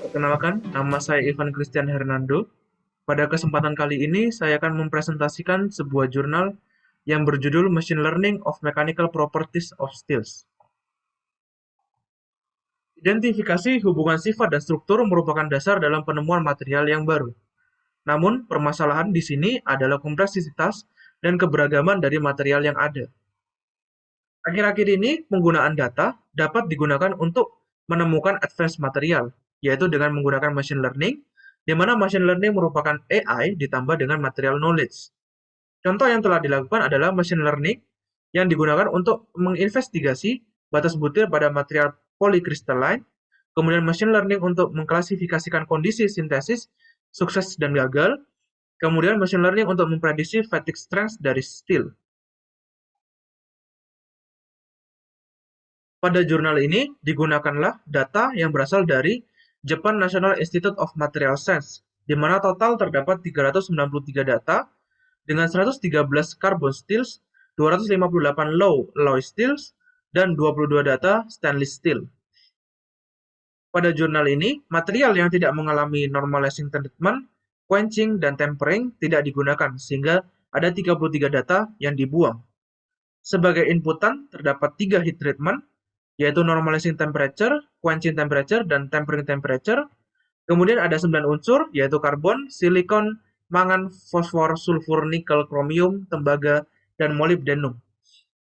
Perkenalkan, nama saya Ivan Christian Hernando. Pada kesempatan kali ini, saya akan mempresentasikan sebuah jurnal yang berjudul Machine Learning of Mechanical Properties of Steels. Identifikasi hubungan sifat dan struktur merupakan dasar dalam penemuan material yang baru. Namun, permasalahan di sini adalah kompleksitas dan keberagaman dari material yang ada. Akhir-akhir ini, penggunaan data dapat digunakan untuk menemukan advanced material, yaitu dengan menggunakan machine learning, di mana machine learning merupakan AI ditambah dengan material knowledge. Contoh yang telah dilakukan adalah machine learning yang digunakan untuk menginvestigasi batas butir pada material polycrystalline, kemudian machine learning untuk mengklasifikasikan kondisi sintesis sukses dan gagal, kemudian machine learning untuk memprediksi fatigue strength dari steel. Pada jurnal ini digunakanlah data yang berasal dari Japan National Institute of Material Science, di mana total terdapat 393 data dengan 113 carbon steels, 258 low alloy steels, dan 22 data stainless steel. Pada jurnal ini, material yang tidak mengalami normalizing treatment, quenching, dan tempering tidak digunakan, sehingga ada 33 data yang dibuang. Sebagai inputan, terdapat 3 heat treatment, yaitu normalizing temperature, quenching temperature, dan tempering temperature. Kemudian ada 9 unsur, yaitu karbon, silikon, mangan, fosfor, sulfur, nikel, kromium, tembaga, dan molybdenum.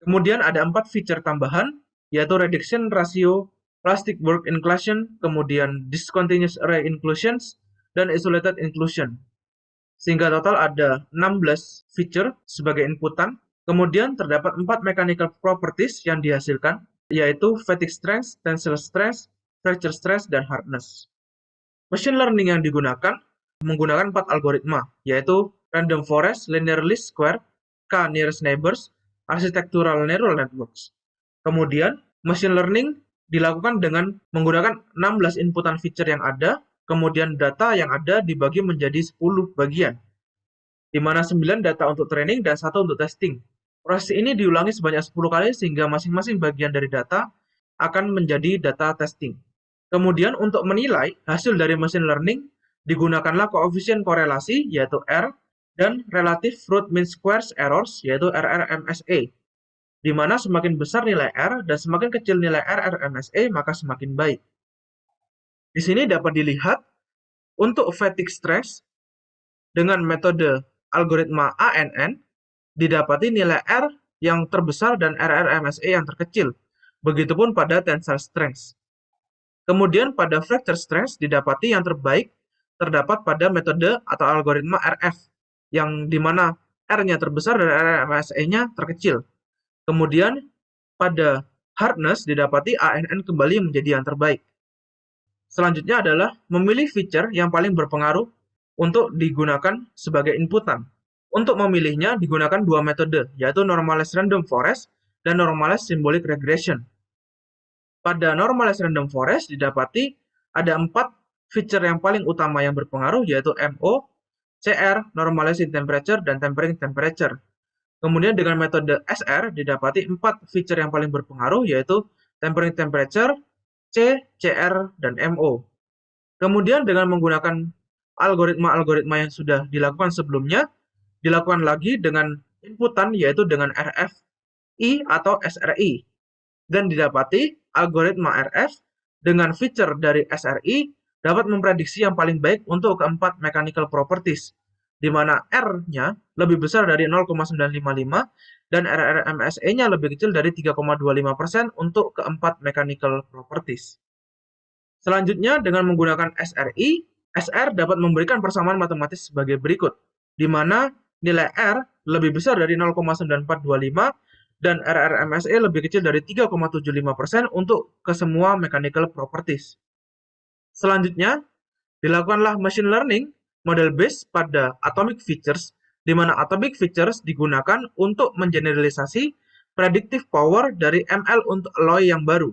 Kemudian ada 4 feature tambahan, yaitu reduction ratio, plastic work inclusion, kemudian discontinuous array inclusions, dan isolated inclusion. Sehingga total ada 16 feature sebagai inputan. Kemudian terdapat 4 mechanical properties yang dihasilkan, yaitu fatigue strength, tensile stress, fracture stress, dan hardness. Machine learning yang digunakan menggunakan 4 algoritma, yaitu random forest, linear least square, k-nearest neighbors, architectural neural networks. Kemudian, machine learning dilakukan dengan menggunakan 16 inputan feature yang ada, kemudian data yang ada dibagi menjadi 10 bagian, di mana 9 data untuk training dan 1 untuk testing. Proses ini diulangi sebanyak 10 kali sehingga masing-masing bagian dari data akan menjadi data testing. Kemudian untuk menilai hasil dari machine learning, digunakanlah koefisien korelasi yaitu R dan relative root mean squares errors yaitu RRMSE, di mana semakin besar nilai R dan semakin kecil nilai RRMSE maka semakin baik. Di sini dapat dilihat untuk fatigue stress dengan metode algoritma ANN didapati nilai R yang terbesar dan RRMSE yang terkecil. Begitupun pada tensile strength. Kemudian pada fracture strength didapati yang terbaik terdapat pada metode atau algoritma RF, yang dimana R-nya terbesar dan RMSE-nya terkecil. Kemudian pada hardness didapati ANN kembali menjadi yang terbaik. Selanjutnya adalah memilih feature yang paling berpengaruh untuk digunakan sebagai inputan. Untuk memilihnya digunakan 2 metode, yaitu normalized random forest dan normalized symbolic regression. Pada normalized random forest didapati ada 4 feature yang paling utama yang berpengaruh, yaitu MO, CR, normalizing temperature, dan tempering temperature. Kemudian dengan metode SR didapati 4 feature yang paling berpengaruh, yaitu tempering temperature, C, CR, dan MO. Kemudian dengan menggunakan algoritma-algoritma yang sudah dilakukan sebelumnya, dilakukan lagi dengan inputan yaitu dengan RFI atau SRI. Dan didapati algoritma RF dengan feature dari SRI dapat memprediksi yang paling baik untuk keempat mechanical properties, di mana R-nya lebih besar dari 0,955 dan RRMSE-nya lebih kecil dari 3,25% untuk keempat mechanical properties. Selanjutnya dengan menggunakan SRI, SR dapat memberikan persamaan matematis sebagai berikut, di mana nilai R lebih besar dari 0,9425 dan RRMSE lebih kecil dari 3,75% untuk kesemua mechanical properties. Selanjutnya, dilakukanlah machine learning model based pada atomic features, di mana atomic features digunakan untuk mengeneralisasi predictive power dari ML untuk alloy yang baru.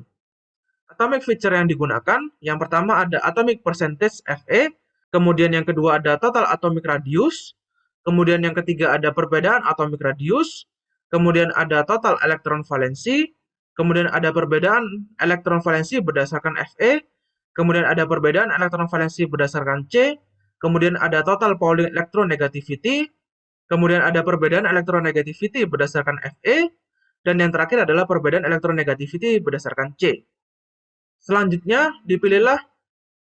Atomic feature yang digunakan, yang pertama ada atomic percentage Fe, kemudian yang kedua ada total atomic radius, kemudian yang ketiga ada perbedaan atomic radius, kemudian ada total elektron valensi, kemudian ada perbedaan elektron valensi berdasarkan Fe, kemudian ada perbedaan elektron valensi berdasarkan C, kemudian ada total Pauling electronegativity, kemudian ada perbedaan electronegativity berdasarkan Fe, dan yang terakhir adalah perbedaan electronegativity berdasarkan C. Selanjutnya, dipilihlah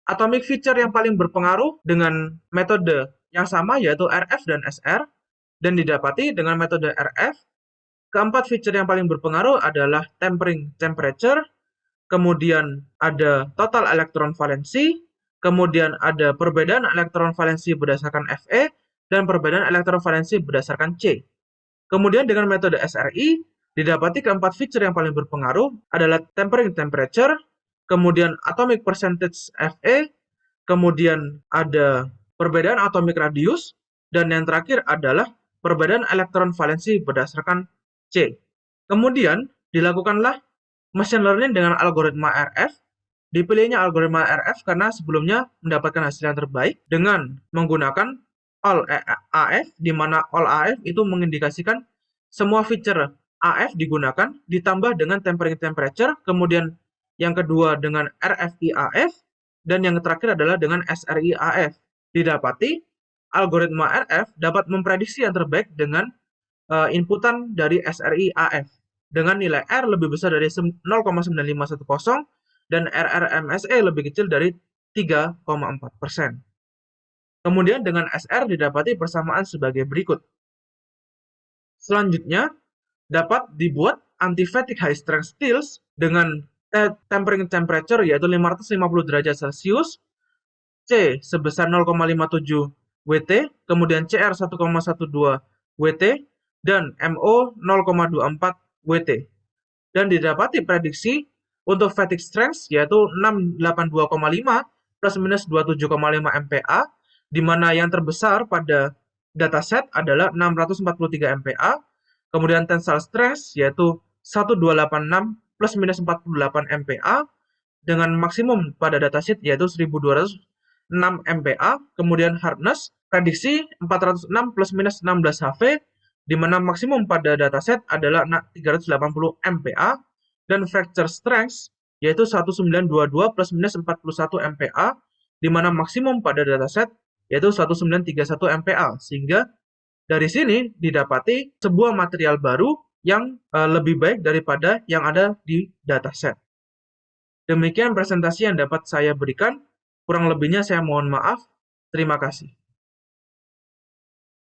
atomic feature yang paling berpengaruh dengan metode yang sama, yaitu RF dan SR, dan didapati dengan metode RF, keempat feature yang paling berpengaruh adalah tempering temperature, kemudian ada total elektron valensi, kemudian ada perbedaan elektron valensi berdasarkan Fe, dan perbedaan elektron valensi berdasarkan C. Kemudian dengan metode SRI, didapati keempat feature yang paling berpengaruh adalah tempering temperature, kemudian atomic percentage Fe, kemudian ada perbedaan atomic radius, dan yang terakhir adalah perbedaan elektron valensi berdasarkan C. Kemudian dilakukanlah machine learning dengan algoritma RF. Dipilihnya algoritma RF karena sebelumnya mendapatkan hasil yang terbaik dengan menggunakan all AF, di mana all AF itu mengindikasikan semua feature AF digunakan ditambah dengan tempering temperature, kemudian yang kedua dengan RFI AF, dan yang terakhir adalah dengan SRI AF. Didapati algoritma RF dapat memprediksi yang terbaik dengan inputan dari SRI AF dengan nilai R lebih besar dari 0,9510 dan RRMSE lebih kecil dari 3,4%. Kemudian dengan SR didapati persamaan sebagai berikut. Selanjutnya, dapat dibuat anti-fatigue high strength steels dengan tempering temperature yaitu 550 derajat Celcius, C sebesar 0,57 WT, kemudian CR 1,12 WT, dan MO 0,24 WT. Dan didapati prediksi untuk fatigue strength yaitu 682,5 plus minus 27,5 MPa, di mana yang terbesar pada dataset adalah 643 MPa, kemudian tensile strength yaitu 1286 plus minus 48 MPa, dengan maksimum pada dataset yaitu 1206 MPa, kemudian hardness prediksi 406 plus minus 16 HV, di mana maksimum pada dataset adalah 380 MPa, dan fracture strength yaitu 1922 plus minus 41 MPa, di mana maksimum pada dataset yaitu 1931 MPa, sehingga dari sini didapati sebuah material baru yang lebih baik daripada yang ada di dataset. Demikian presentasi yang dapat saya berikan, kurang lebihnya saya mohon maaf. Terima kasih.